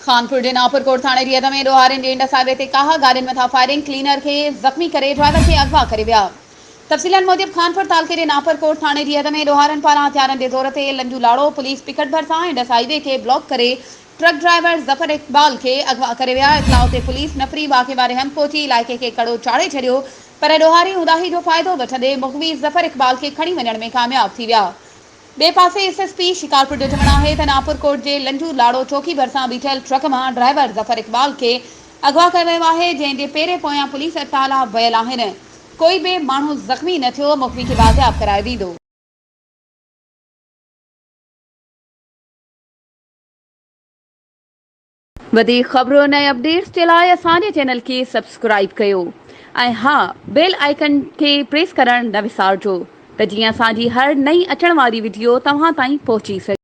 खानपुर जे नापुरकोट थाणे real में ॾोहारियुनि जे Indus highway ते काहा गाॾियुनि मथां फायरिंग, क्लीनर खे ज़ख़्मी करे ड्राइवर खे अगवा करे विया। तफ़सीलनि मूजिब खानपुर तालके जे नापुरकोट थाणे रियद में ॾोहारियुनि पारां हथियारनि जे ज़ोर ते लंजू लाड़ो पुलिस पिकट भरिसां इंडस हाईवे खे ब्लॉक करे ट्रक ड्राइवर ज़फ़र इक़बाल खे अगवा करे विया। इतलाउ ते पुलिस नफ़री वाक़े वारे हंधि पहुची इलाइक़े खे कड़ो चाढ़े छॾियो, पर ॾोहारी उदाही जो फ़ाइदो वठंदे मुख़बिज़ ज़फ़र इक़बाल खे खणी वञण में कामयाब थी विया। बे पासे एसएसपी शिकारपुर जो चवणु आहे त नापुरकोट जे लंजू लाड़ो चौकी भरिसां बीठल ट्रक मां ड्राइवर ज़फ़र इक़बाल खे अगवा कयो वियो आहे, जंहिं जे पेरे पोयां पुलिस ताला बयल आहिनि। कोई बि माण्हू ज़ख़्मी न थियो, मुख़बी खे बाज़ियाब करायो वेंदो। वधीक ख़बरुनि ऐं अपडेट्स जे लाइ असांजे चैनल खे सब्सक्राइब कयो ऐं हा, बेल आइकन खे प्रेस करणु न विसारिजो त जीअं असांजी हर नई अचण वारी वीडियो तव्हां ताईं पहुची सघे।